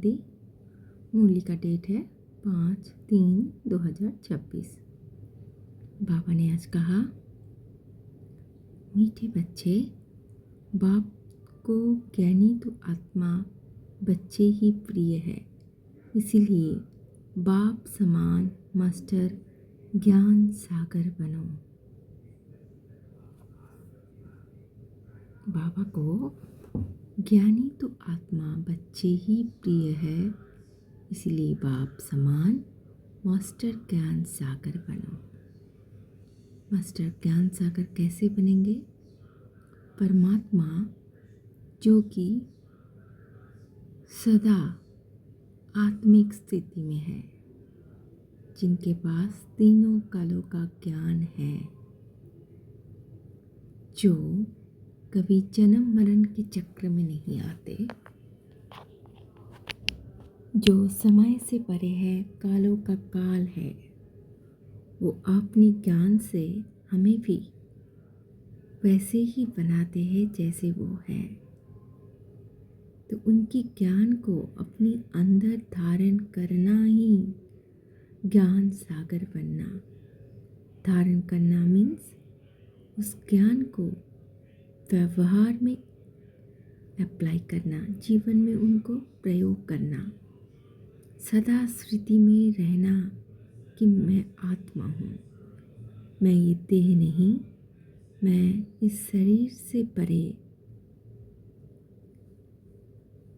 शादी। मुरली का डेट है 5/3/2026। बाबा ने आज कहा, मीठे बच्चे, बाप को ज्ञानी तो आत्मा बच्चे ही प्रिय है, इसीलिए बाप समान मास्टर ज्ञान सागर बनो। बाबा को ज्ञानी तो आत्मा बच्चे ही प्रिय है, इसीलिए बाप समान मास्टर ज्ञान सागर बनो। मास्टर ज्ञान सागर कैसे बनेंगे? परमात्मा जो कि सदा आत्मिक स्थिति में है, जिनके पास तीनों कालों का ज्ञान है, जो कभी जन्म मरण के चक्र में नहीं आते, जो समय से परे है, कालों का काल है, वो अपने ज्ञान से हमें भी वैसे ही बनाते हैं जैसे वो है। तो उनके ज्ञान को अपने अंदर धारण करना ही ज्ञान सागर बनना। धारण करना मीन्स उस ज्ञान को व्यवहार में अप्लाई करना, जीवन में उनको प्रयोग करना, सदा स्मृति में रहना कि मैं आत्मा हूँ, मैं ये देह नहीं, मैं इस शरीर से परे,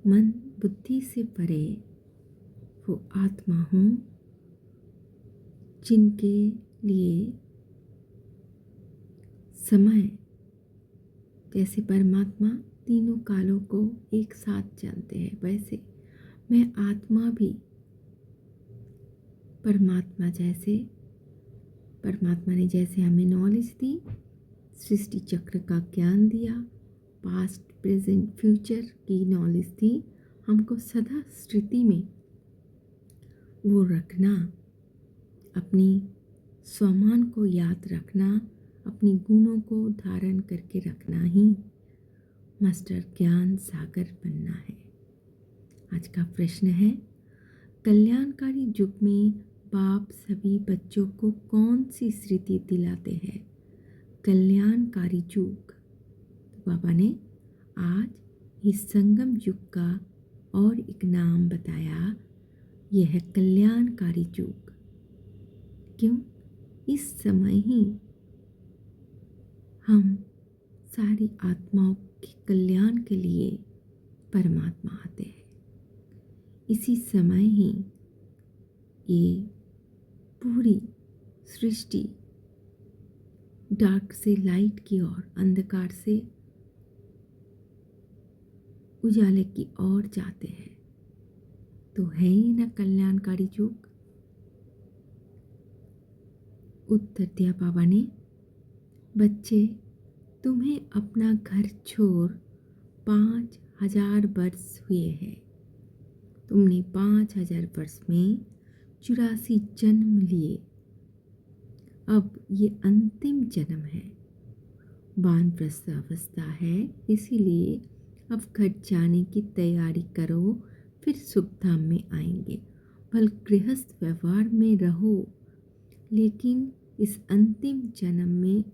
मन बुद्धि से परे वो आत्मा हूँ, जिनके लिए समय जैसे परमात्मा तीनों कालों को एक साथ जानते हैं, वैसे मैं आत्मा भी परमात्मा ने जैसे हमें नॉलेज दी, सृष्टि चक्र का ज्ञान दिया, पास्ट प्रेजेंट फ्यूचर की नॉलेज दी, हमको सदा स्मृति में वो रखना, अपनी स्वमान को याद रखना, अपनी गुणों को धारण करके रखना ही मास्टर ज्ञान सागर बनना है। आज का प्रश्न है, कल्याणकारी युग में बाप सभी बच्चों को कौन सी स्मृति दिलाते हैं? कल्याणकारी युग। तो बाबा ने आज इस संगम युग का और एक नाम बताया, यह है कल्याणकारी युग। क्यों? इस समय ही हम सारी आत्माओं के कल्याण के लिए परमात्मा आते हैं। इसी समय ही ये पूरी सृष्टि डार्क से लाइट की ओर, अंधकार से उजाले की ओर जाते हैं। तो है ही ना कल्याणकारी युग। उत्तर दिया बाबा ने, बच्चे, तुम्हें अपना घर छोड़ 5000 वर्ष हुए हैं। तुमने 5000 वर्ष में 84 जन्म लिए। अब ये अंतिम जन्म है, वानप्रस्थ अवस्था है, इसीलिए अब घर जाने की तैयारी करो, फिर सुखधाम में आएंगे। भल गृहस्थ व्यवहार में रहो, लेकिन इस अंतिम जन्म में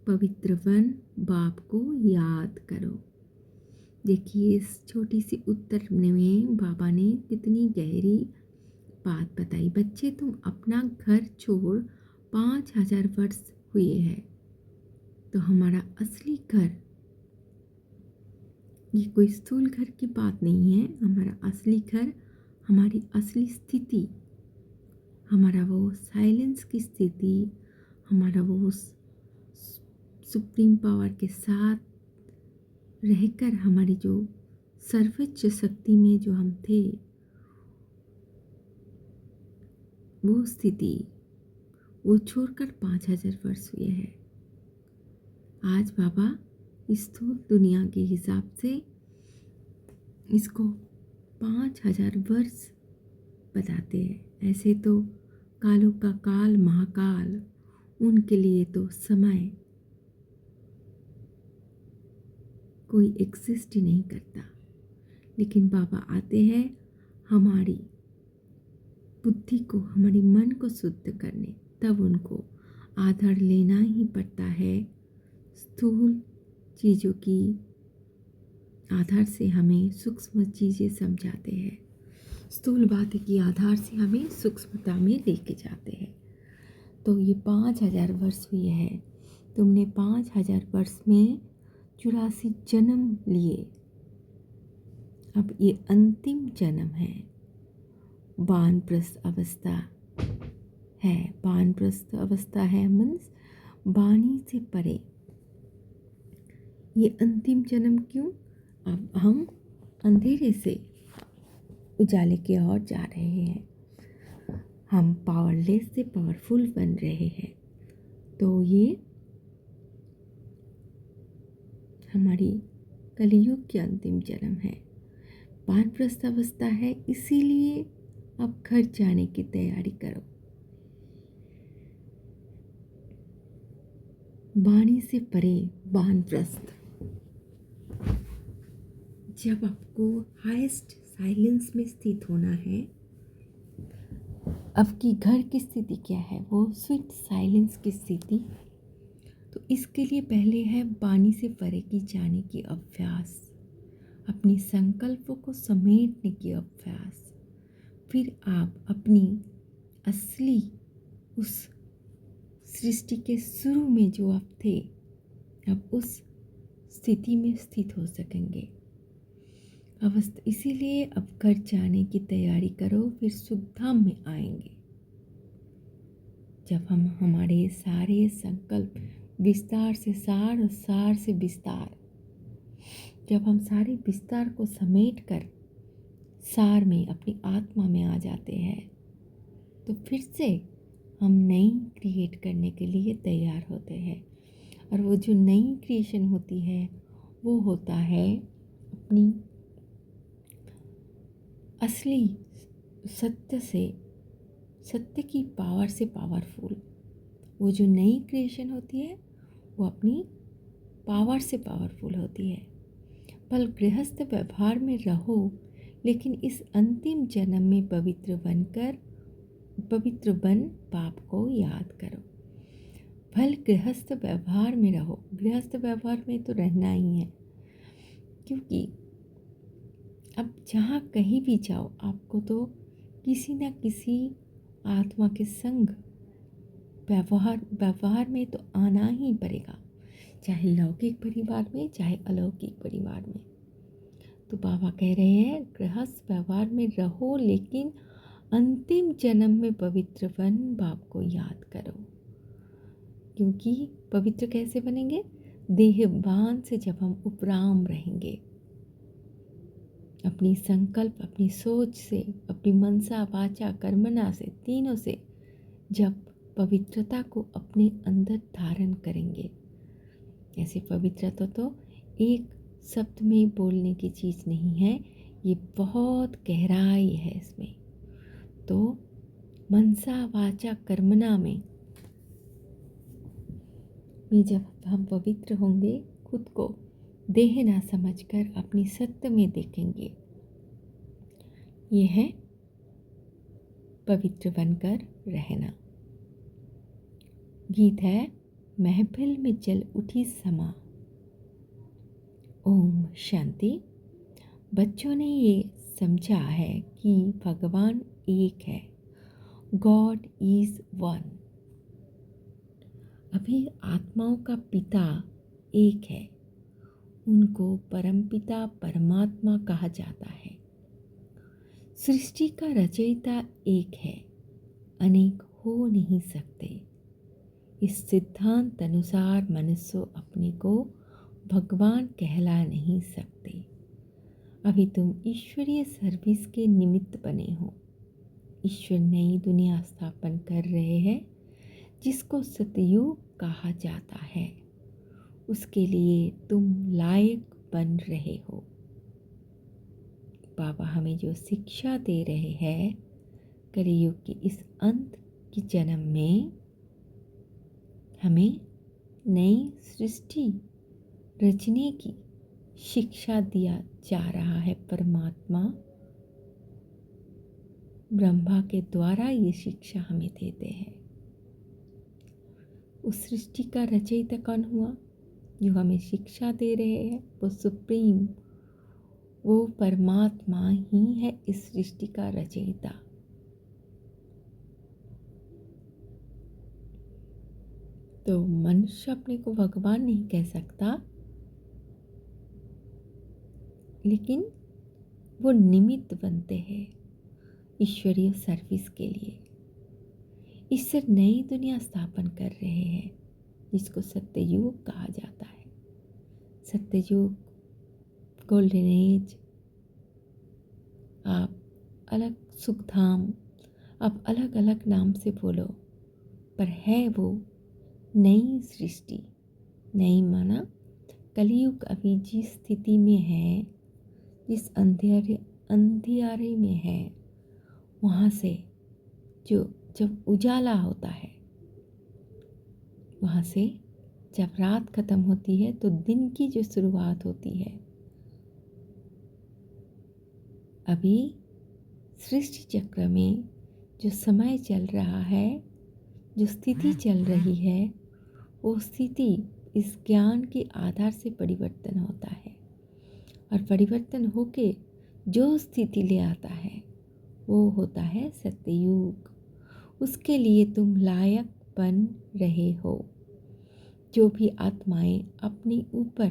पवित्र वन बाप को याद करो। देखिए, इस छोटी सी उत्तर में बाबा ने कितनी गहरी बात बताई। बच्चे, तुम अपना घर छोड़ 5000 वर्ष हुए हैं, तो हमारा असली घर, ये कोई स्थूल घर की बात नहीं है। हमारा असली घर, हमारी असली स्थिति, हमारा वो साइलेंस की स्थिति, हमारा वो सुप्रीम पावर के साथ रहकर हमारी जो सर्वोच्च शक्ति में जो हम थे, वो स्थिति, वो छोड़कर 5000 वर्ष हुए हैं। आज बाबा इस स्थूल दुनिया के हिसाब से इसको 5000 वर्ष बताते हैं। ऐसे तो कालों का काल, महाकाल, उनके लिए तो समय कोई एग्जिस्ट ही नहीं करता। लेकिन बाबा आते हैं हमारी बुद्धि को, हमारी मन को शुद्ध करने, तब उनको आधार लेना ही पड़ता है। स्थूल चीज़ों की आधार से हमें सूक्ष्म चीज़ें समझाते हैं, स्थूल बातें की आधार से हमें सूक्ष्मता में लेके जाते हैं। तो ये 5000 वर्ष हुए हैं, तुमने 5000 वर्ष में 84 जन्म लिए। अब ये अंतिम जन्म है, वानप्रस्थ अवस्था है। वानप्रस्थ अवस्था है मीन्स वाणी से परे। ये अंतिम जन्म क्यों? अब हम अंधेरे से उजाले की ओर जा रहे हैं, हम पावरलेस से पावरफुल बन रहे हैं। तो ये हमारी कलियुग की अंतिम जन्म है, वानप्रस्थ अवस्था है। इसीलिए अब घर जाने की तैयारी करो। वाणी से परे वानप्रस्थ। जब आपको हाईएस्ट साइलेंस में स्थित होना है, आपकी घर की स्थिति क्या है? वो स्वीट साइलेंस की स्थिति। तो इसके लिए पहले है वाणी से परे की जाने की अभ्यास, अपनी संकल्पों को समेटने की अभ्यास। फिर आप अपनी असली उस सृष्टि के शुरू में जो आप थे, अब उस स्थिति में स्थित हो सकेंगे। अवस्था इसीलिए अब घर जाने की तैयारी करो, फिर सुखधाम में आएंगे। जब हम हमारे सारे संकल्प विस्तार से सार और सार से विस्तार, जब हम सारे विस्तार को समेट कर सार में अपनी आत्मा में आ जाते हैं, तो फिर से हम नई क्रिएट करने के लिए तैयार होते हैं। और वो जो नई क्रिएशन होती है वो होता है अपनी असली सत्य से, सत्य की पावर से पावरफुल। वो जो नई क्रिएशन होती है वो अपनी पावर से पावरफुल होती है। पल गृहस्थ व्यवहार में रहो, लेकिन इस अंतिम जन्म में पवित्र बन पाप को याद करो। भल गृहस्थ व्यवहार में रहो, गृहस्थ व्यवहार में तो रहना ही है, क्योंकि अब जहाँ कहीं भी जाओ आपको तो किसी न किसी आत्मा के संग व्यवहार में तो आना ही पड़ेगा, चाहे लौकिक परिवार में चाहे अलौकिक परिवार में। तो बाबा कह रहे हैं गृहस्थ व्यवहार में रहो, लेकिन अंतिम जन्म में पवित्र बन बाप को याद करो। क्योंकि पवित्र कैसे बनेंगे? देहभान से जब हम उपराम रहेंगे, अपनी संकल्प, अपनी सोच से, अपनी मनसा वाचा कर्मणा से, तीनों से जब पवित्रता को अपने अंदर धारण करेंगे। ऐसे पवित्रता तो एक शब्द में बोलने की चीज़ नहीं है, ये बहुत गहराई है इसमें। तो मनसा वाचा कर्मणा में जब हम पवित्र होंगे, खुद को देह ना समझकर अपनी सत्य में देखेंगे। ये है पवित्र बनकर रहना। गीत है महफिल में जल उठी समा। ओम शांति। बच्चों ने ये समझा है कि भगवान एक है, गॉड इज वन। अभी आत्माओं का पिता एक है, उनको परमपिता परमात्मा कहा जाता है। सृष्टि का रचयिता एक है, अनेक हो नहीं सकते। इस सिद्धांत अनुसार मनुष्य अपने को भगवान कहला नहीं सकते। अभी तुम ईश्वरीय सर्विस के निमित्त बने हो। ईश्वर नई दुनिया स्थापन कर रहे हैं, जिसको सतयुग कहा जाता है। उसके लिए तुम लायक बन रहे हो। बाबा हमें जो शिक्षा दे रहे हैं, कलियुग की इस अंत की जन्म में हमें नई सृष्टि रचने की शिक्षा दिया जा रहा है। परमात्मा ब्रह्मा के द्वारा ये शिक्षा हमें देते हैं। उस सृष्टि का रचयिता कौन हुआ? जो हमें शिक्षा दे रहे हैं वो सुप्रीम, वो परमात्मा ही है इस सृष्टि का रचयिता। तो मनुष्य अपने को भगवान नहीं कह सकता, लेकिन वो निमित्त बनते हैं ईश्वरीय सर्विस के लिए। ईश्वर नई दुनिया स्थापन कर रहे हैं जिसको सत्ययुग कहा जाता है। सत्ययुग, गोल्डन एज, आप अलग सुखधाम, आप अलग अलग नाम से बोलो, पर है वो नई सृष्टि। नई माना कलयुग अभी जिस स्थिति में है, जिस अंधियारे में है, वहाँ से जो जब उजाला होता है, वहाँ से जब रात खत्म होती है तो दिन की जो शुरुआत होती है। अभी सृष्टि चक्र में जो समय चल रहा है, जो स्थिति चल रही है, वो स्थिति इस ज्ञान के आधार से परिवर्तन होता है, और परिवर्तन होके जो स्थिति ले आता है वो होता है सत्ययुग। उसके लिए तुम लायक बन रहे हो। जो भी आत्माएं अपने ऊपर,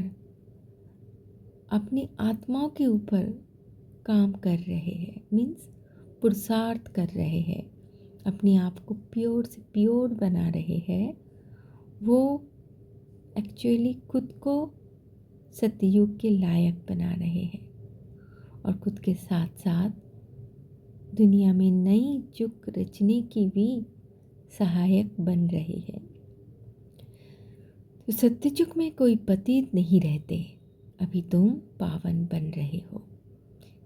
अपनी आत्माओं के ऊपर काम कर रहे हैं, मीन्स पुरुषार्थ कर रहे हैं, अपने आप को प्योर से प्योर बना रहे हैं, वो एक्चुअली खुद को सतयुग के लायक बना रहे हैं, और खुद के साथ साथ दुनिया में नई युग रचने की भी सहायक बन रहे हैं। तो सत्ययुग में कोई पतित नहीं रहते, अभी तुम पावन बन रहे हो।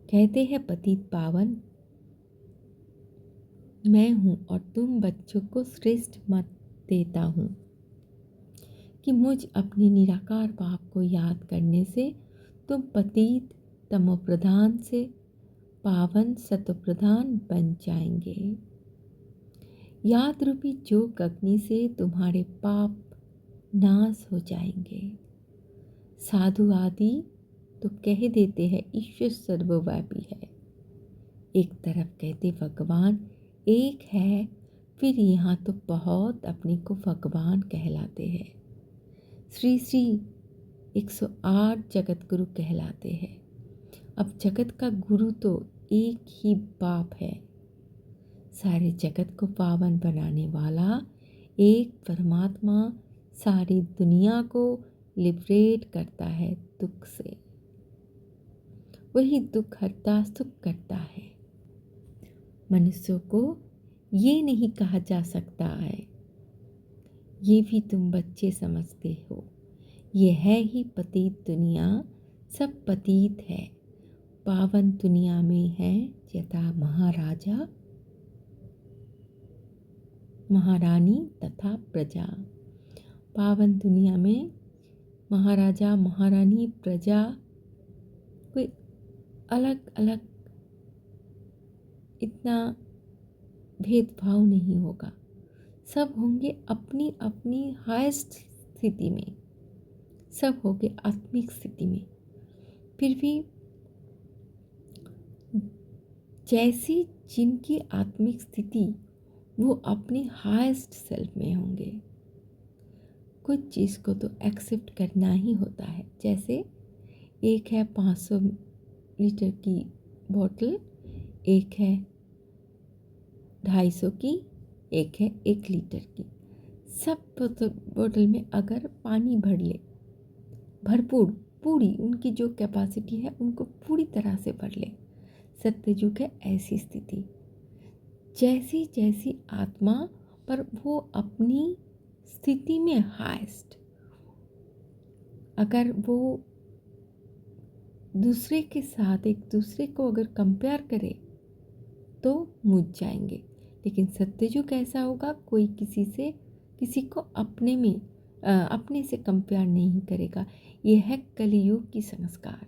कहते हैं पतित पावन मैं हूँ, और तुम बच्चों को श्रेष्ठ मत देता हूँ कि मुझ अपने निराकार बाप को याद करने से तुम पतित तमोप्रधान से पावन सतोप्रधान बन जाएंगे। याद रूपी जोग अग्नि से तुम्हारे पाप नाश हो जाएंगे। साधु आदि तो कह देते हैं ईश्वर सर्वव्यापी है, एक तरफ कहते भगवान एक है, फिर यहाँ तो बहुत अपने को भगवान कहलाते हैं। श्री श्री 108 जगत गुरु कहलाते हैं। अब जगत का गुरु तो एक ही बाप है। सारे जगत को पावन बनाने वाला एक परमात्मा सारी दुनिया को लिबरेट करता है दुख से। वही दुख हरता, सुख करता है। मनुष्यों को ये नहीं कहा जा सकता है, ये भी तुम बच्चे समझते हो, ये है ही पतित दुनिया, सब पतित है। पावन दुनिया में है यथा महाराजा महारानी तथा प्रजा। पावन दुनिया में महाराजा महारानी प्रजा कोई अलग अलग इतना भेदभाव नहीं होगा, सब होंगे अपनी अपनी हाईएस्ट स्थिति में, सब होंगे आत्मिक स्थिति में। फिर भी जैसी जिनकी आत्मिक स्थिति, वो अपने हाईएस्ट सेल्फ में होंगे। कुछ चीज़ को तो एक्सेप्ट करना ही होता है। जैसे एक है 500 लीटर की बोतल, एक है 250 की, एक है 1 लीटर की। सब बोतल में अगर पानी भर ले, भरपूर पूरी उनकी जो कैपेसिटी है उनको पूरी तरह से भर ले, सत्ययुग है ऐसी स्थिति। जैसी जैसी आत्मा पर वो अपनी स्थिति में हाईएस्ट, अगर वो दूसरे के साथ एक दूसरे को अगर कंपेयर करे तो मुझ जाएंगे। लेकिन सत्ययुग ऐसा होगा, कोई किसी को अपने में अपने से कंपेयर नहीं करेगा। ये है कलियुग की संस्कार।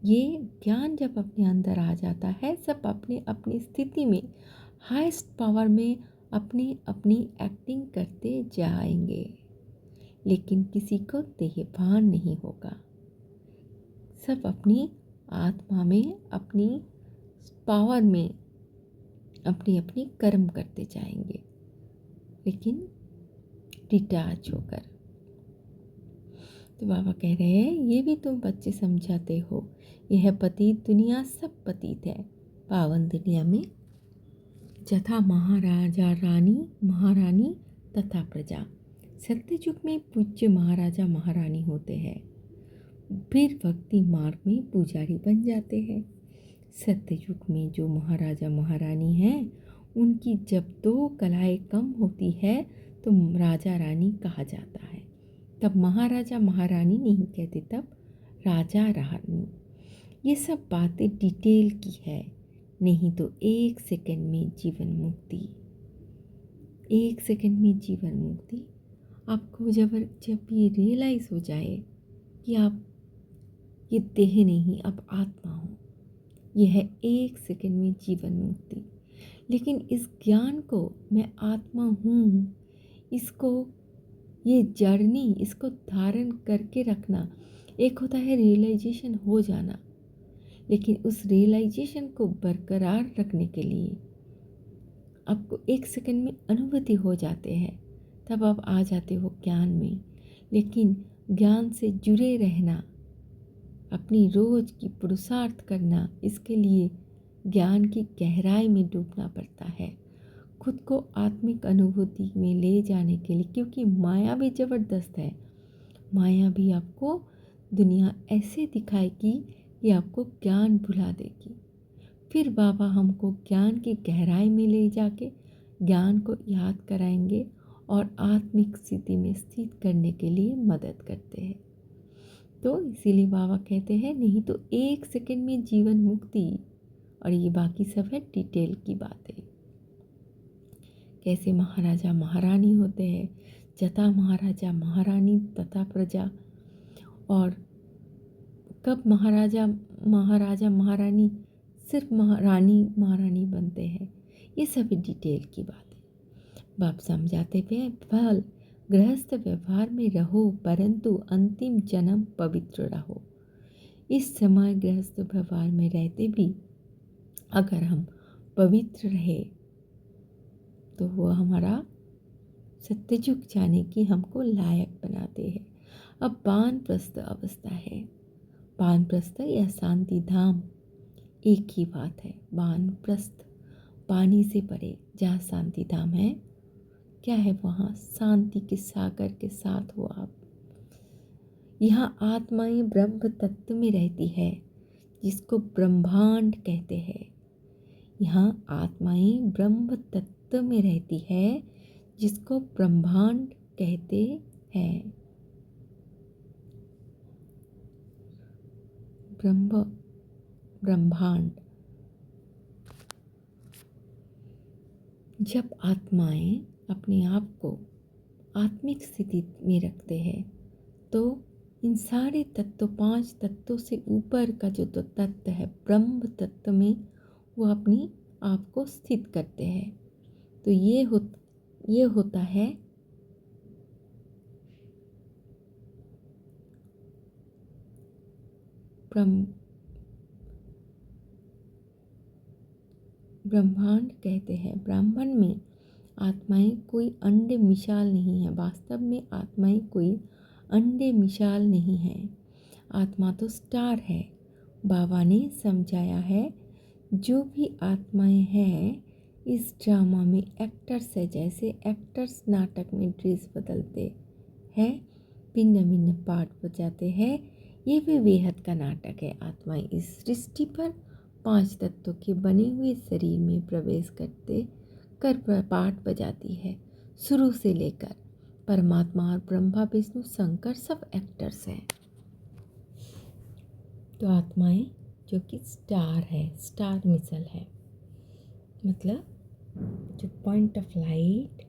ये ज्ञान जब अपने अंदर आ जाता है, सब अपने अपनी स्थिति में हाईएस्ट पावर में अपनी अपनी एक्टिंग करते जाएंगे, लेकिन किसी को देह भान नहीं होगा। सब अपनी आत्मा में, अपनी पावर में अपनी अपनी कर्म करते जाएंगे, लेकिन डिटैच होकर। तो बाबा कह रहे हैं, ये भी तुम बच्चे समझाते हो, यह पतित दुनिया सब पतित है। पावन दुनिया में जथा महाराजा रानी महारानी तथा प्रजा। सत्ययुग में पूज्य महाराजा महारानी होते हैं, फिर भक्ति मार्ग में पुजारी बन जाते हैं। सत्ययुग में जो महाराजा महारानी हैं, उनकी जब 2 कलाएं कम होती है तो राजा रानी कहा जाता है। तब महाराजा महारानी नहीं कहते, तब राजा रानी। ये सब बातें डिटेल की है, नहीं तो 1 सेकंड में जीवन मुक्ति। 1 सेकंड में जीवन मुक्ति। आपको जब ये रियलाइज़ हो जाए कि आप ये देह नहीं, अब आत्मा हो, यह है 1 सेकंड में जीवन मुक्ति। लेकिन इस ज्ञान को, मैं आत्मा हूँ, इसको, ये जर्नी, इसको धारण करके रखना। एक होता है रियलाइजेशन हो जाना, लेकिन उस रियलाइजेशन को बरकरार रखने के लिए आपको 1 सेकंड में अनुभूति हो जाते हैं, तब आप आ जाते हो ज्ञान में। लेकिन ज्ञान से जुड़े रहना, अपनी रोज की पुरुषार्थ करना, इसके लिए ज्ञान की गहराई में डूबना पड़ता है, खुद को आत्मिक अनुभूति में ले जाने के लिए। क्योंकि माया भी ज़बरदस्त है। माया भी आपको दुनिया ऐसे दिखाएगी कि आपको ज्ञान भुला देगी। फिर बाबा हमको ज्ञान की गहराई में ले जाके ज्ञान को याद कराएंगे और आत्मिक स्थिति में स्थित करने के लिए मदद करते हैं। तो इसीलिए बाबा कहते हैं, नहीं तो 1 सेकंड में जीवन मुक्ति। और ये बाकी सब है डिटेल की बातें। कैसे महाराजा महारानी होते हैं, जथा महाराजा महारानी तथा प्रजा। और कब महाराजा महारानी सिर्फ रानी महारानी बनते हैं, ये सभी डिटेल की बात है। बाप समझाते हुए, फल गृहस्थ व्यवहार में रहो, परंतु अंतिम जन्म पवित्र रहो। इस समय गृहस्थ व्यवहार में रहते भी अगर हम पवित्र रहे तो वो हमारा सत्ययुग जाने की हमको लायक बनाते हैं। अब वानप्रस्थ अवस्था है। वानप्रस्थ या शांति धाम एक ही बात है। वानप्रस्थ पानी से परे जहाँ शांति धाम है, क्या है वहाँ शांति के सागर के साथ हो आप। यहाँ आत्माएं ब्रह्म तत्व में रहती है, जिसको ब्रह्मांड कहते हैं। यहाँ आत्माएं ब्रह्म तत्व में रहती है, जिसको ब्रह्मांड कहते हैं। ब्रह्मांड। जब आत्माएं अपने आप को आत्मिक स्थिति में रखते हैं, तो इन सारे तत्व, 5 तत्वों से ऊपर का जो तत्व है ब्रह्म तत्व में, वो अपनी आप को स्थित करते हैं। तो ये होता है ब्रह्मांड कहते हैं। ब्राह्मण में आत्माएं कोई अंडे मिसाल नहीं है। वास्तव में आत्माएं कोई अंडे मिसाल नहीं है। आत्मा तो स्टार है। बाबा ने समझाया है, जो भी आत्माएं हैं इस ड्रामा में एक्टर्स है। जैसे एक्टर्स नाटक में ड्रेस बदलते हैं, भिन्न भिन्न पार्ट बजाते हैं, ये भी बेहद का नाटक है। आत्माएं इस सृष्टि पर 5 तत्वों के बने हुए शरीर में प्रवेश कर पार्ट बजाती है। शुरू से लेकर परमात्मा और ब्रह्मा विष्णु शंकर सब एक्टर्स हैं। तो आत्माएं जो कि स्टार है, स्टार मिसल है, मतलब जो पॉइंट ऑफ लाइट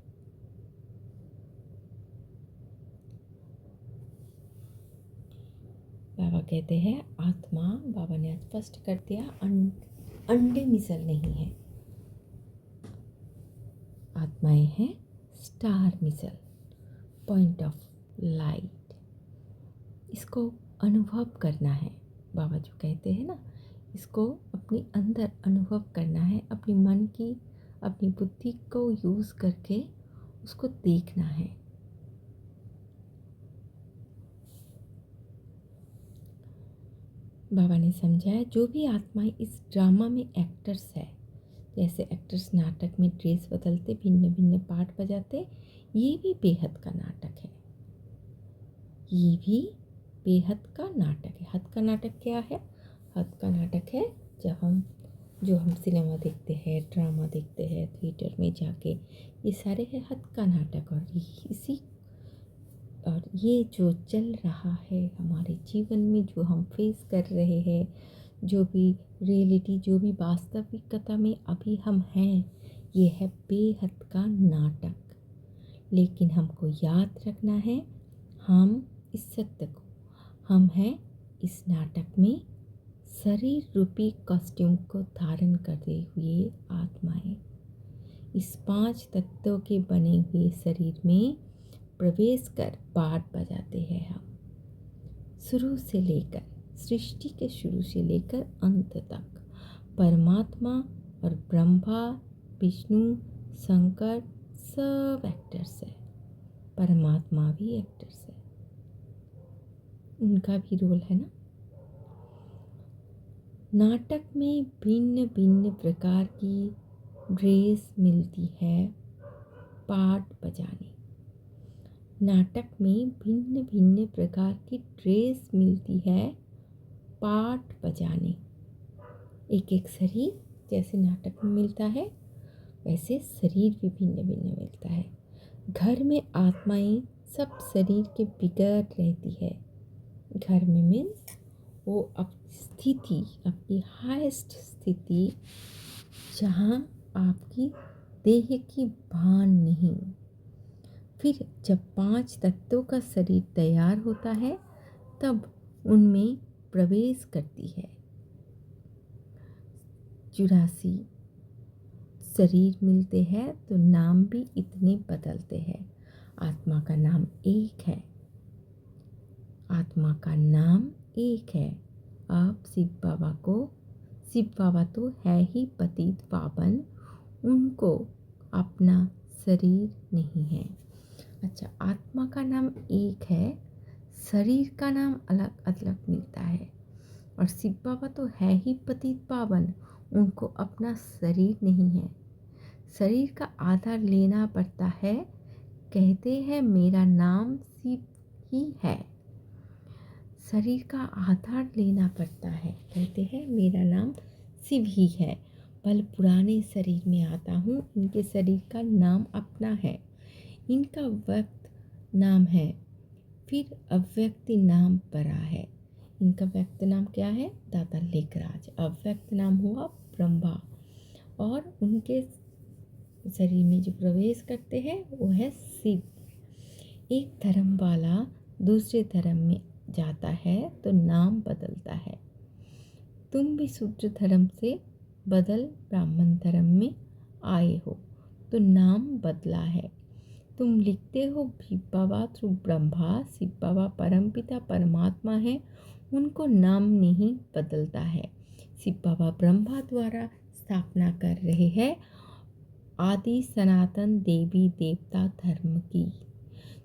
बाबा कहते हैं आत्मा, बाबा ने आज स्पष्ट कर दिया, अंडे मिसल नहीं है, आत्माएं हैं स्टार मिसल, पॉइंट ऑफ लाइट। इसको अनुभव करना है। बाबा जो कहते हैं ना, इसको अपने अंदर अनुभव करना है, अपनी मन की, अपनी बुद्धि को यूज़ करके उसको देखना है। बाबा ने समझाया जो भी आत्माएं इस ड्रामा में एक्टर्स है, जैसे एक्टर्स नाटक में ड्रेस बदलते, भिन्न भिन्न पार्ट बजाते, ये भी बेहद का नाटक है। ये भी बेहद का नाटक है। हद का नाटक क्या है? हद का नाटक है जो हम सिनेमा देखते हैं, ड्रामा देखते हैं थिएटर में जाके, ये सारे है हद का नाटक। और ये जो चल रहा है हमारे जीवन में, जो हम फेस कर रहे हैं, जो भी रियलिटी, जो भी वास्तविकता में अभी हम हैं, ये है बेहद का नाटक। लेकिन हमको याद रखना है, हम इस सत्य को, हम हैं इस नाटक में शरीर रूपी कॉस्ट्यूम को धारण करते हुए आत्माएं, इस 5 तत्वों के बने हुए शरीर में प्रवेश कर पाठ बजाते हैं। हम शुरू से लेकर, सृष्टि के शुरू से लेकर अंत तक परमात्मा और ब्रह्मा, विष्णु, शंकर सब एक्टर्स है। परमात्मा भी एक्टर्स है, उनका भी रोल है ना। नाटक में भिन्न भिन्न प्रकार की ड्रेस मिलती है पाठ बजाने। नाटक में भिन्न भिन्न प्रकार की ड्रेस मिलती है पाठ बजाने। एक एक शरीर जैसे नाटक में मिलता है, वैसे शरीर भी भिन्न भिन्न मिलता है। घर में आत्माएं सब शरीर के बिगड़ रहती है। घर में मीन्स वो स्थिति, अपनी हाईएस्ट स्थिति, जहाँ आपकी देह की भान नहीं। फिर जब 5 तत्वों का शरीर तैयार होता है, तब उनमें प्रवेश करती है। 84 शरीर मिलते हैं तो नाम भी इतने बदलते हैं। आत्मा का नाम एक है, आत्मा का नाम एक है। अब शिव बाबा तो है ही पतित पावन, उनको अपना शरीर नहीं है। अच्छा, आत्मा का नाम एक है, शरीर का नाम अलग अलग मिलता है। और शिव बाबा तो है ही पतित पावन, उनको अपना शरीर नहीं है। शरीर का आधार लेना पड़ता है। कहते हैं मेरा नाम शिव ही है। शरीर का आधार लेना पड़ता है। कहते हैं मेरा नाम शिव ही है। पल पुराने शरीर में आता हूँ, इनके शरीर का नाम अपना है, इनका व्यक्त नाम है, फिर अव्यक्त नाम परा है। इनका व्यक्त नाम क्या है? दादा लेखराज। अव्यक्त नाम हुआ ब्रह्मा। और उनके शरीर में जो प्रवेश करते हैं वो है शिव। एक धर्म वाला दूसरे धर्म में जाता है तो नाम बदलता है। तुम भी शूद्र धर्म से बदल ब्राह्मण धर्म में आए हो तो नाम बदला है। तुम लिखते हो शिव बाबा थ्रू ब्रह्मा, शिव बाबा परमपिता परमात्मा है, उनको नाम नहीं बदलता है। शिव बाबा ब्रह्मा द्वारा स्थापना कर रहे हैं आदि सनातन देवी देवता धर्म की,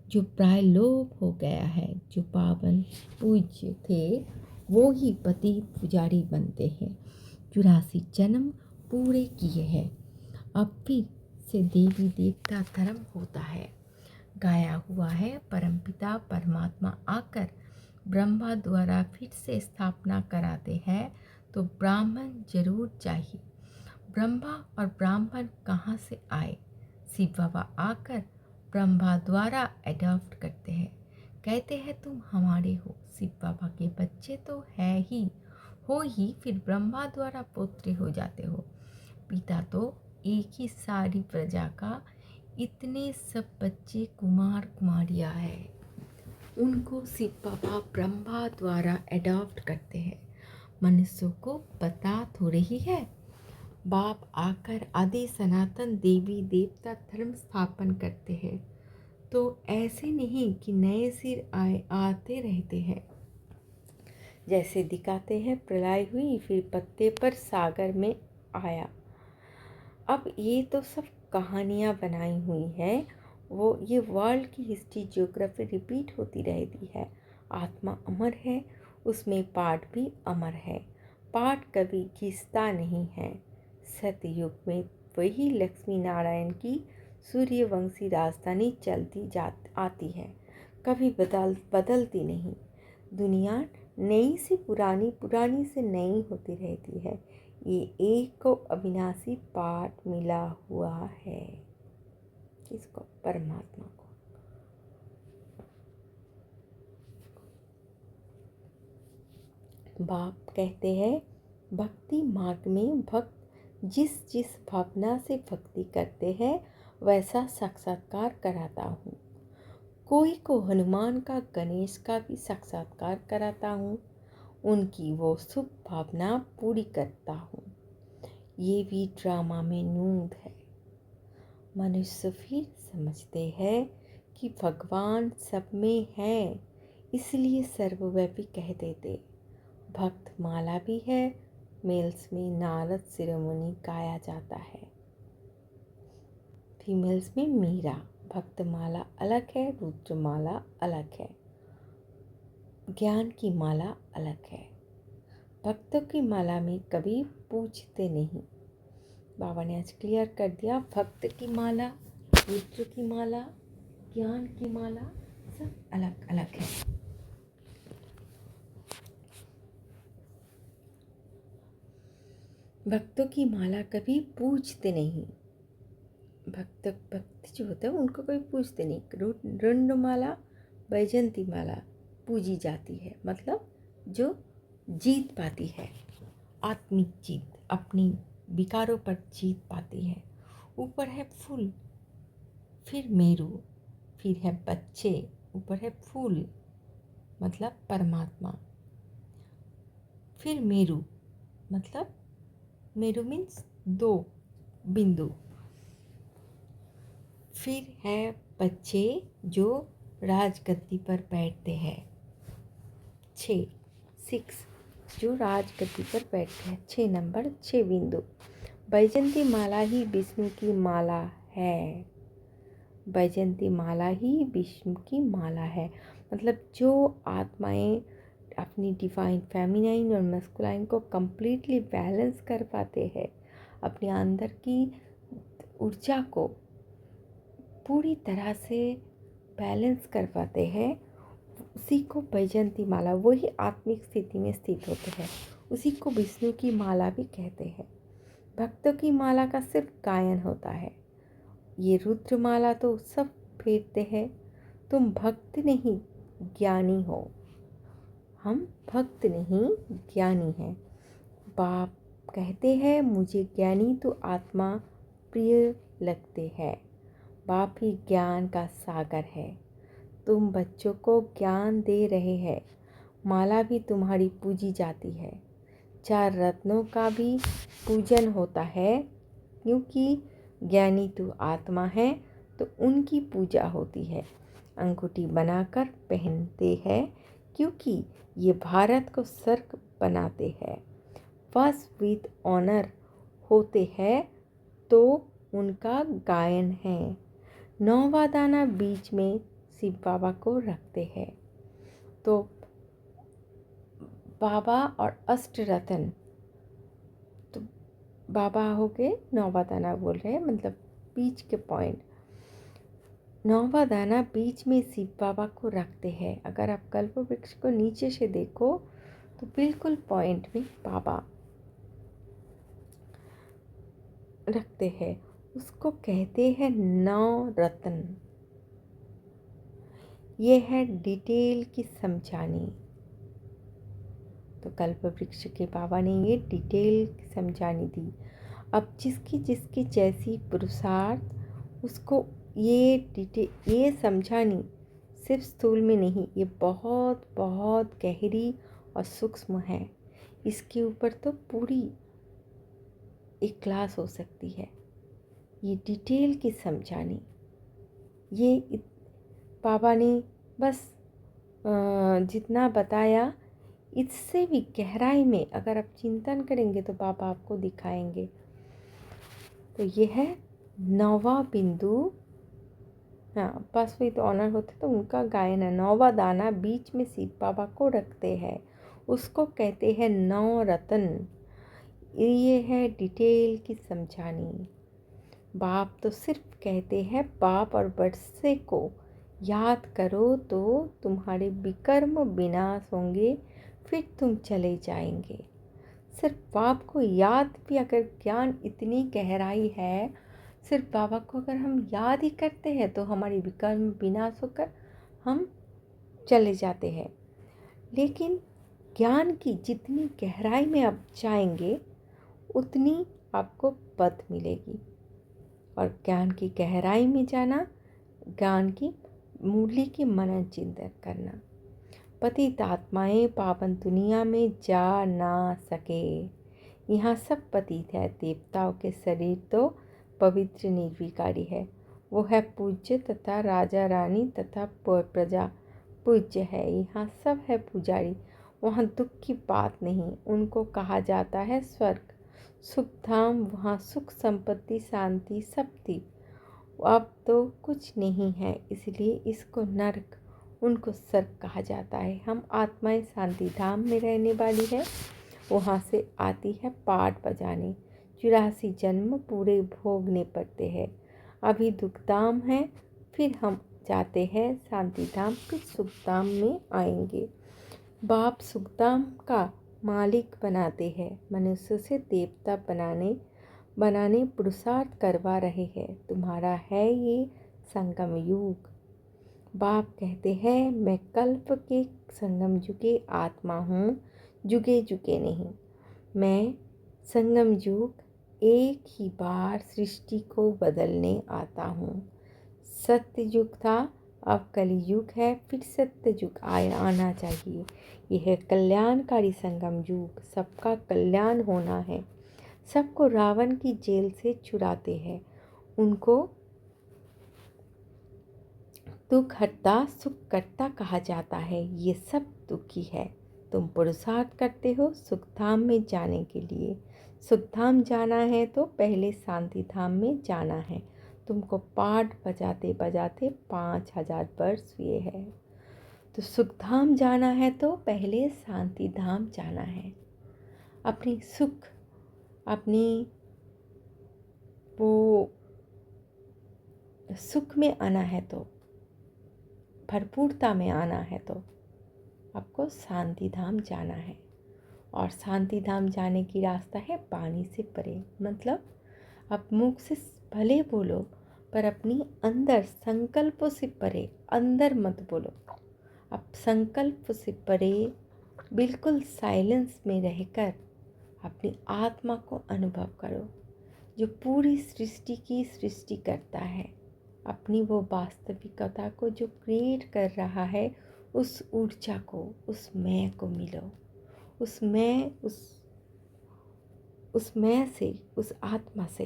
जो प्राय लोप हो गया है। जो पावन पूज्य थे वो ही पति पुजारी बनते हैं। 84 जन्म पूरे किए हैं, अब फिर से देवी देवता धर्म होता है। गाया हुआ है परमपिता परमात्मा आकर ब्रह्मा द्वारा फिर से स्थापना कराते हैं तो ब्राह्मण जरूर चाहिए। ब्रह्मा और ब्राह्मण कहाँ से आए? शिव बाबा आकर ब्रह्मा द्वारा अडॉप्ट करते हैं, कहते हैं तुम हमारे हो। शिव बाबा के बच्चे तो है ही हो ही, फिर ब्रह्मा द्वारा पुत्र हो जाते हो। पिता तो एक ही सारी प्रजा का, इतने सब बच्चे कुमार कुमारियाँ है। उनको शिव बाबा ब्रह्मा द्वारा एडॉप्ट करते हैं। मनुष्यों को पता थोड़ी ही है। बाप आकर आदि सनातन देवी देवता धर्म स्थापन करते हैं, तो ऐसे नहीं कि नए सिर आते रहते हैं। जैसे दिखाते हैं प्रलय हुई फिर पत्ते पर सागर में आया। अब ये तो सब कहानियाँ बनाई हुई है। ये वर्ल्ड की हिस्ट्री ज्योग्राफी रिपीट होती रहती है। आत्मा अमर है, उसमें पाठ भी अमर है। पाठ कभी घिसता नहीं है। सतयुग में वही लक्ष्मी नारायण की सूर्यवंशी राजधानी आती है, कभी बदलती नहीं। दुनिया नई से पुरानी, पुरानी से नई होती रहती है। ये एक को अविनाशी पाठ मिला हुआ है। किसको? परमात्मा को। बाप कहते हैं भक्ति मार्ग में भक्त जिस जिस भावना से भक्ति करते हैं वैसा साक्षात्कार कराता हूँ। कोई को हनुमान का, गणेश का भी साक्षात्कार कराता हूँ। उनकी वो शुभ भावना पूरी करता हूँ। ये भी ड्रामा में नूंद है। मनुष्य फिर समझते हैं कि भगवान सब में है, इसलिए सर्वव्यापी कह देते। भक्त माला भी है। मेल्स में नारद शिरोमणि गाया जाता है, फीमेल्स में मीरा। भक्त माला अलग है, रुद्र माला अलग है, ज्ञान की माला अलग है। भक्तों की माला में कभी पूछते नहीं। बाबा ने आज क्लियर कर दिया, भक्त की माला, रुद्र की माला, ज्ञान की माला सब अलग अलग है। भक्तों की माला कभी पूछते नहीं। भक्त जो होता है उनको कोई पूछते नहीं। रुंड माला, बैजंती माला पूजी जाती है, मतलब जो जीत पाती है, आत्मिक जीत, अपनी विकारों पर जीत पाती है। ऊपर है फूल, फिर मेरू, फिर है बच्चे, ऊपर है फूल मतलब परमात्मा, फिर मेरू मतलब मेरू मीन्स 2 बिंदु, फिर है बच्चे जो राजगद्दी पर बैठते हैं, 6 जो राजगद्दी पर बैठते हैं, 6 नंबर, 6 बिंदु। बैजंती माला ही विष्णु की माला है। बैजंती माला ही विष्णु की माला है। मतलब जो आत्माएं अपनी डिवाइन फेमिनाइन और मस्कुलाइन को कंप्लीटली बैलेंस कर पाते हैं, अपने अंदर की ऊर्जा को पूरी तरह से बैलेंस कर पाते हैं, उसी को बैजंती माला, वही आत्मिक स्थिति में स्थित होते हैं, उसी को विष्णु की माला भी कहते हैं। भक्तों की माला का सिर्फ गायन होता है। ये रुद्र माला तो सब फेरते हैं। तुम भक्त नहीं ज्ञानी हो। हम भक्त नहीं ज्ञानी हैं। बाप कहते हैं मुझे ज्ञानी तो आत्मा प्रिय लगते हैं। बाप ही ज्ञान का सागर है। तुम बच्चों को ज्ञान दे रहे हैं। माला भी तुम्हारी पूजी जाती है। 4 रत्नों का भी पूजन होता है, क्योंकि ज्ञानी तो आत्मा है तो उनकी पूजा होती है। अंगूठी बनाकर पहनते हैं, क्योंकि ये भारत को स्वर्ग बनाते हैं। फर्स्ट विद ऑनर होते हैं तो उनका गायन है। 9वां दाना बीच में शिव बाबा को रखते हैं। तो बाबा और अष्ट रतन, तो बाबा हो गए, 9वां दाना बोल रहे हैं, मतलब बीच के पॉइंट। 9वां दाना बीच में शिव बाबा को रखते हैं। अगर आप कल्प वृक्ष को नीचे से देखो तो बिल्कुल पॉइंट में बाबा रखते हैं। उसको कहते हैं 9 रत्न। ये है डिटेल की समझानी। तो कल्प वृक्ष के बाबा ने ये डिटेल की समझानी दी। अब जिसकी जिसकी जैसी पुरुषार्थ, उसको ये समझानी सिर्फ स्थूल में नहीं, ये बहुत बहुत गहरी और सूक्ष्म है। इसके ऊपर तो पूरी एक क्लास हो सकती है ये डिटेल की समझानी। ये बाबा ने बस जितना बताया, इससे भी गहराई में अगर आप चिंतन करेंगे तो बाबा आपको दिखाएंगे। तो ये है 9वां बिंदु। हाँ, पासवें तो ऑनर होते तो उनका गायन है। 9वां दाना बीच में शिव बाबा को रखते हैं, उसको कहते हैं 9 रत्न। ये है डिटेल की समझानी। बाप तो सिर्फ कहते हैं बाप और बरसे को याद करो तो तुम्हारे विकर्म विनाश होंगे, फिर तुम चले जाएंगे। सिर्फ बाप को याद भी, अगर ज्ञान इतनी गहराई है, सिर्फ बाबा को अगर हम याद ही करते हैं तो हमारी विकर्म विनाश होकर हम चले जाते हैं। लेकिन ज्ञान की जितनी गहराई में आप जाएंगे उतनी आपको पद मिलेगी। और ज्ञान की गहराई में जाना, ज्ञान की मूल्य की मनन चिंतन करना। पतित आत्माएं पावन दुनिया में जा ना सके। यहाँ सब पतित है। देवताओं के शरीर तो पवित्र निर्विकारी है, वो है पूज्य तथा राजा रानी तथा प्रजा पूज्य है। यहाँ सब है पुजारी, वहाँ दुख की बात नहीं। उनको कहा जाता है स्वर्ग, सुख धाम। वहाँ सुख संपत्ति शांति सब थी, अब तो कुछ नहीं है, इसलिए इसको नरक, उनको स्वर्ग कहा जाता है। हम आत्माएं शांति धाम में रहने वाली है, वहाँ से आती है पाठ बजाने। 84 जन्म पूरे भोगने पड़ते हैं। अभी दुखधाम है, फिर हम जाते हैं शांति धाम, फिर सुखधाम में आएंगे। बाप सुखधाम का मालिक बनाते हैं, मनुष्य से देवता बनाने पुरुषार्थ करवा रहे हैं। तुम्हारा है ये संगम युग। बाप कहते हैं मैं कल्प के संगम युगे आत्मा हूँ, जुगे जुगे नहीं। मैं संगम युग एक ही बार सृष्टि को बदलने आता हूँ। सत्य युग था, अब कली युग है, फिर सत्य युग आना चाहिए। यह है कल्याणकारी संगम युग, सबका कल्याण होना है। सबको रावण की जेल से छुड़ाते हैं, उनको दुख हरता सुख करता कहा जाता है। ये सब दुखी है। तुम पुरुषार्थ करते हो सुखधाम में जाने के लिए। सुखधाम जाना है तो पहले शांति धाम में जाना है। तुमको पाठ बजाते बजाते 5000 वर्ष हुए हैं। तो सुखधाम जाना है तो पहले शांति धाम जाना है। अपनी सुख, अपनी वो सुख में आना है तो, भरपूरता में आना है तो आपको शांति धाम जाना है। और शांति धाम जाने की रास्ता है पानी से परे। मतलब आप मुख से भले बोलो पर अपनी अंदर संकल्पों से परे, अंदर मत बोलो। आप संकल्प से परे बिल्कुल साइलेंस में रहकर अपनी आत्मा को अनुभव करो, जो पूरी सृष्टि की सृष्टि करता है। अपनी वो वास्तविकता को जो क्रिएट कर रहा है, उस ऊर्जा को, उस मैं को मिलो। उस मैं से, उस आत्मा से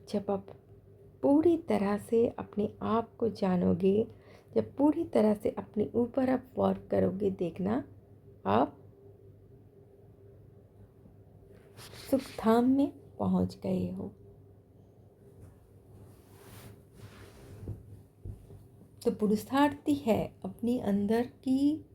जब आप पूरी तरह से अपने आप को जानोगे, जब पूरी तरह से अपने ऊपर आप वर्क करोगे, देखना आप सुखधाम में पहुंच गए हो। तो पुरुषार्थी है अपनी अंदर की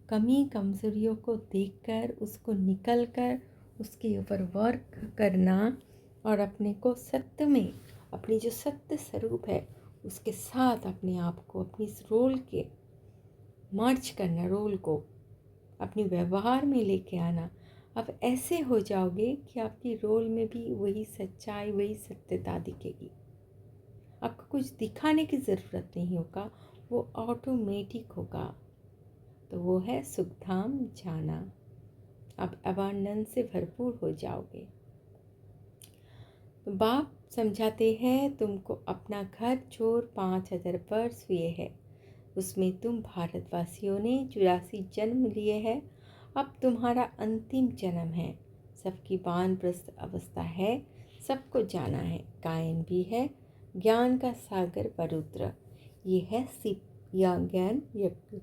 कमी कमजोरियों को देखकर, उसको निकल कर उसके ऊपर वर्क करना और अपने को सत्य में, अपनी जो सत्य स्वरूप है उसके साथ अपने आप को, अपनी इस रोल के मर्ज करना, रोल को अपने व्यवहार में लेके आना। आप ऐसे हो जाओगे कि आपकी रोल में भी वही सच्चाई, वही सत्यता दिखेगी। आपको कुछ दिखाने की ज़रूरत नहीं होगा, वो ऑटोमेटिक होगा। तो वो है सुखधाम जाना। आप अबांडन से भरपूर हो जाओगे। तो बाप समझाते हैं तुमको अपना घर छोड़ 5,000 वर्ष हुए हैं। उसमें तुम भारतवासियों ने 84 जन्म लिए हैं। अब तुम्हारा अंतिम जन्म है। सबकी वानप्रस्थ अवस्था है। सबको जाना है। गायन भी है। ज्ञान का सागर वरुद्र। ये है शिव या ज्ञान यज्ञ।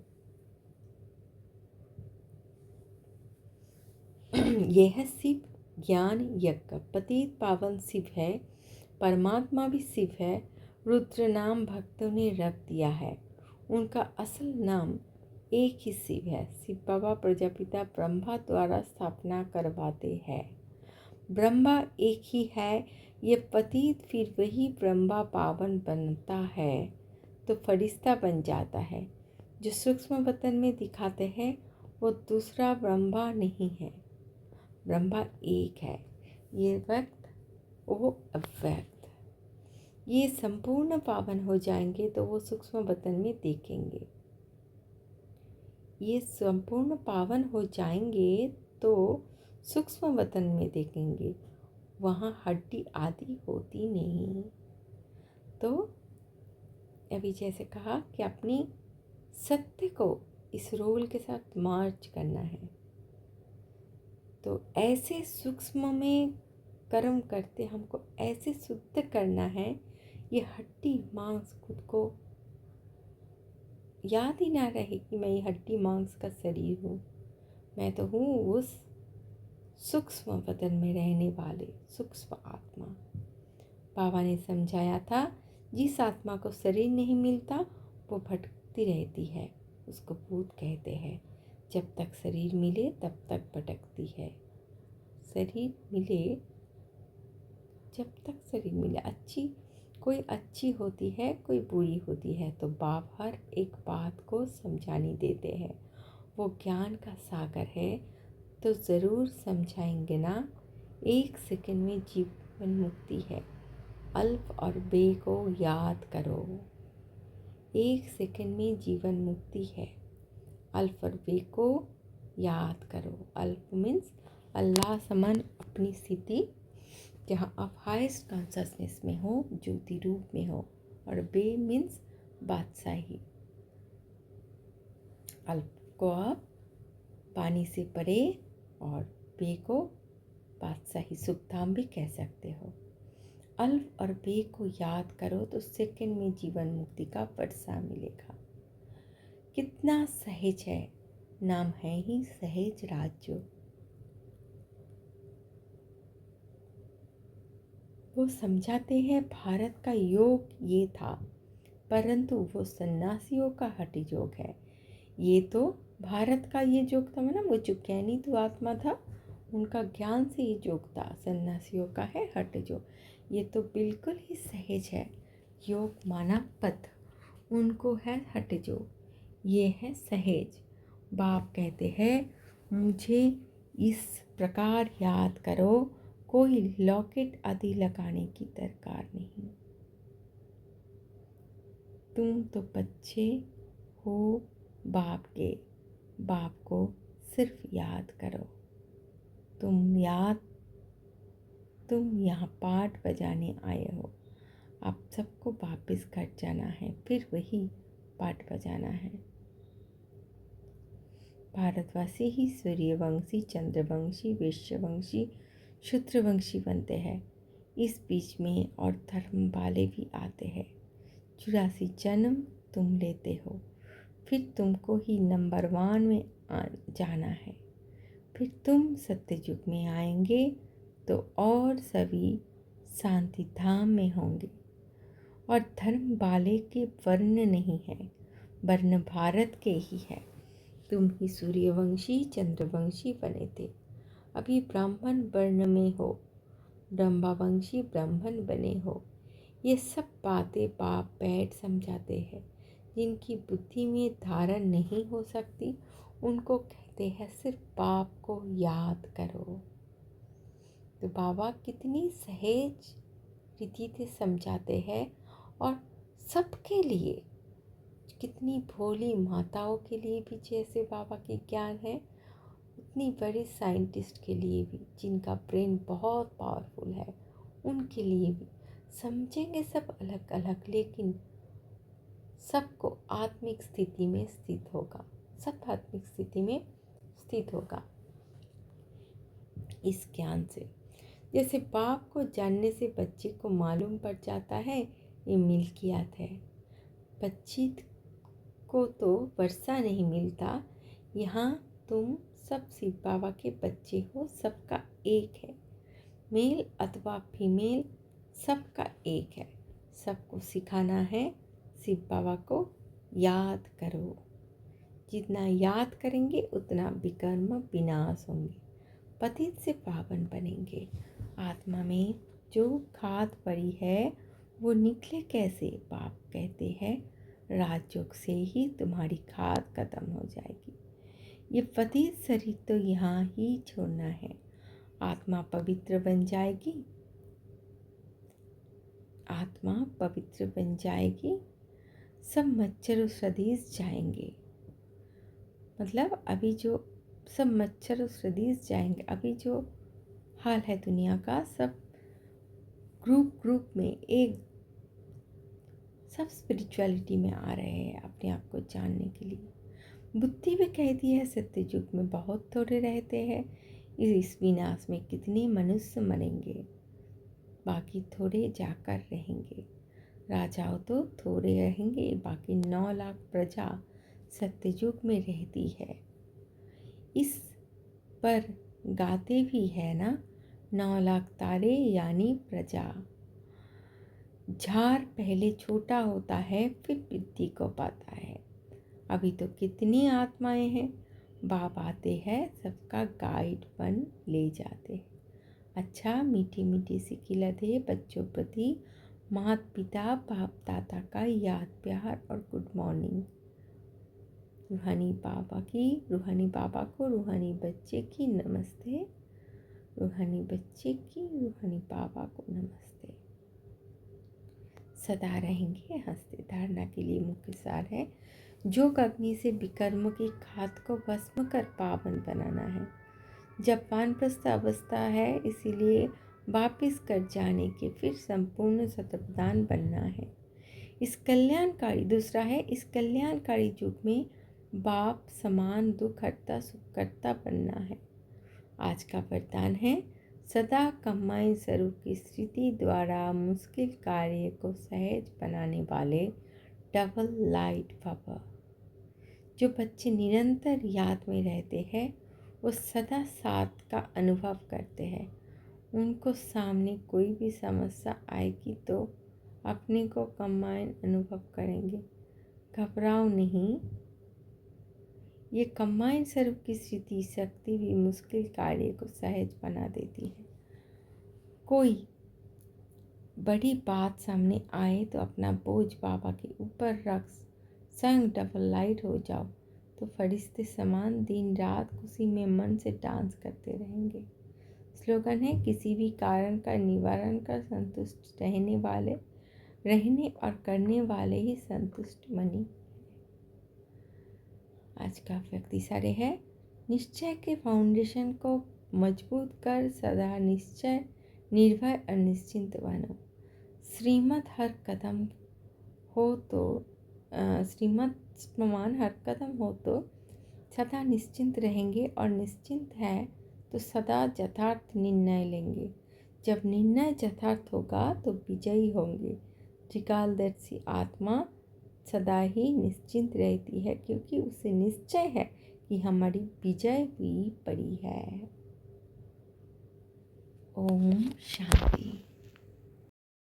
ये है शिव ज्ञान यज्ञ। पतित पावन शिव है। परमात्मा भी शिव है। रुद्र नाम भक्तों ने रख दिया है। उनका असल नाम एक ही शिव है। शिव बाबा प्रजापिता ब्रह्मा द्वारा स्थापना करवाते हैं। ब्रह्मा एक ही है। ये पतित फिर वही ब्रह्मा पावन बनता है तो फरिश्ता बन जाता है। जो सूक्ष्म वतन में दिखाते हैं वो दूसरा ब्रह्मा नहीं है। ब्रह्मा एक है। ये व्यक्त वो अव्यक्त। ये संपूर्ण पावन हो जाएंगे तो वो सूक्ष्म वतन में देखेंगे। ये संपूर्ण पावन हो जाएंगे तो सूक्ष्म वतन में देखेंगे। वहाँ हड्डी आदि होती नहीं। तो अभी जैसे कहा कि अपनी सत्य को इस रोल के साथ मार्च करना है। तो ऐसे सूक्ष्म में कर्म करते हमको ऐसे शुद्ध करना है। ये हड्डी मांस खुद को याद ही ना रहे कि मैं ये हड्डी मांस का शरीर हूँ। मैं तो हूँ उस सूक्ष्म वतन में रहने वाले सूक्ष्म आत्मा। बाबा ने समझाया था जिस आत्मा को शरीर नहीं मिलता वो भटकती रहती है। उसको भूत कहते हैं। जब तक शरीर मिले तब तक भटकती है। शरीर मिले जब तक शरीर मिले कोई अच्छी होती है कोई बुरी होती है तो बाप हर एक बात को समझाने देते हैं। वो ज्ञान का सागर है तो ज़रूर समझाएंगे ना। 1 सेकंड में जीवन मुक्ति है। अल्फ और बे को याद करो। 1 सेकंड में जीवन मुक्ति है। अल्फ और बे को याद करो। अल्फ मीन्स अल्लाह समान अपनी स्थिति जहाँ आप हाईएस्ट कॉन्शसनेस में हो, ज्योति रूप में हो। और बे मीन्स बादशाही। अल्प को आप पानी से परे और बे को बादशाही सुखधाम भी कह सकते हो। अल्फ और बे को याद करो तो सेकंड में जीवन मुक्ति का वर्षा मिलेगा। कितना सहज है। नाम है ही सहज राज्य। वो समझाते हैं भारत का योग ये था परंतु वो सन्यासियों का हठ योग है। ये तो भारत का ये योग था ना वो जो ज्ञानी तो आत्मा था उनका ज्ञान से ये योग था। सन्यासियों का है हठ योग। ये तो बिल्कुल ही सहज है। योग माना पथ उनको है हठ योग। ये है सहज। बाप कहते हैं मुझे इस प्रकार याद करो। कोई लॉकेट आदि लगाने की दरकार नहीं। तुम तो बच्चे हो बाप के। बाप को सिर्फ याद करो। तुम यहाँ पाठ बजाने आए हो। आप सबको वापस घर जाना है फिर वही पाठ बजाना है। भारतवासी ही सूर्यवंशी चंद्रवंशी वैश्यवंशी शूद्रवंशी बनते हैं। इस बीच में और धर्म वाले भी आते हैं। 84 जन्म तुम लेते हो फिर तुमको ही नंबर 1 में जाना है। फिर तुम सत्ययुग में आएंगे तो और सभी शांति धाम में होंगे। और धर्म वाले के वर्ण नहीं है। वर्ण भारत के ही है। तुम ही सूर्यवंशी चंद्रवंशी बने थे। अभी ब्राह्मण वर्ण में हो। ब्रह्मवंशी ब्राह्मण बने हो। ये सब बातें बाप बैठ समझाते हैं। जिनकी बुद्धि में धारण नहीं हो सकती उनको कहते हैं सिर्फ बाप को याद करो। तो बाबा कितनी सहज रीति से समझाते हैं और सबके लिए। कितनी भोली माताओं के लिए भी जैसे बाबा की ज्ञान है उतनी बड़े साइंटिस्ट के लिए भी जिनका ब्रेन बहुत पावरफुल है उनके लिए भी समझेंगे सब अलग अलग, लेकिन सबको आत्मिक स्थिति में स्थित होगा, सब आत्मिक स्थिति में स्थित होगा इस ज्ञान से। जैसे बाप को जानने से बच्चे को मालूम पड़ जाता है ये मिल्कियत है। बच्ची को तो वर्षा नहीं मिलता, यहाँ तुम सब शिव बाबा के बच्चे हो, सबका एक है, मेल अथवा फीमेल सबका एक है। सबको सिखाना है शिव बाबा को याद करो। जितना याद करेंगे उतना विकर्म विनाश होंगे, पतित से पावन बनेंगे। आत्मा में जो खाद पड़ी है वो निकले कैसे? बाप कहते हैं राजयोग से ही तुम्हारी खाद खत्म हो जाएगी। ये पतित शरीर तो यहाँ ही छोड़ना है। आत्मा पवित्र बन जाएगी, आत्मा पवित्र बन जाएगी, सब मच्छर सदीश जाएंगे। मतलब अभी जो सब मच्छर सदीश जाएंगे, अभी जो हाल है दुनिया का, सब ग्रुप में एक सब स्पिरिचुअलिटी में आ रहे हैं अपने आप को जानने के लिए। बुद्धि भी कहती है सत्य युग में बहुत थोड़े रहते हैं, इस विनाश में कितने मनुष्य मरेंगे, बाकी थोड़े जाकर रहेंगे। राजाओं तो थोड़े रहेंगे, बाकी 9 लाख प्रजा सत्ययुग में रहती है। इस पर गाते भी है ना, 9 लाख तारे यानी प्रजा। झाड़ पहले छोटा होता है फिर वृद्धि को पाता है। अभी तो कितनी आत्माएं हैं, बाप आते हैं सबका गाइड बन ले जाते हैं। अच्छा मीठी मीठी सी खिलत है बच्चों प्रति माता पिता बाप दादा का याद प्यार और गुड मॉर्निंग। रूहानी बाबा को रूहानी बच्चे की नमस्ते, रूहानी बच्चे की रूहानी बाबा को नमस्ते। सदा रहेंगे हंसते। धारणा के लिए मुख्य सार है, योग अग्नि से विकर्मों की खाद को भस्म कर पावन बनाना है। जब वानप्रस्थ अवस्था है, इसीलिए वापिस कर जाने के फिर संपूर्ण शतप्रधान बनना है। इस कल्याणकारी युग में बाप समान दुख हरता सुख करता बनना है। आज का वरदान है, सदा कमाई स्वरूप की स्थिति द्वारा मुश्किल कार्य को सहज बनाने वाले डबल लाइट भव। जो बच्चे निरंतर याद में रहते हैं वो सदा साथ का अनुभव करते हैं। उनको सामने कोई भी समस्या आएगी तो अपने को कंबाइन अनुभव करेंगे। घबराओ नहीं, ये कंबाइन स्वरूप की स्थिति शक्ति भी मुश्किल कार्य को सहज बना देती है। कोई बड़ी बात सामने आए तो अपना बोझ बाबा के ऊपर रख स्वयं डबल लाइट हो जाओ, तो फरिश्ते समान दिन रात खुशी में मन से डांस करते रहेंगे। स्लोगन है, किसी भी कारण का निवारण कर संतुष्ट रहने और करने वाले ही संतुष्ट बनी। आज का व्यक्ति सारे है, निश्चय के फाउंडेशन को मजबूत कर सदा निश्चय निर्भय और निश्चिंत बनो। श्रीमत हर कदम हो तो सदा निश्चिंत रहेंगे, और निश्चिंत है तो सदा यथार्थ निर्णय लेंगे। जब निर्णय यथार्थ होगा तो विजयी होंगे। त्रिकालदर्शी आत्मा सदा ही निश्चिंत रहती है, क्योंकि उसे निश्चय है कि हमारी विजय हुई पड़ी है। ओम शांति।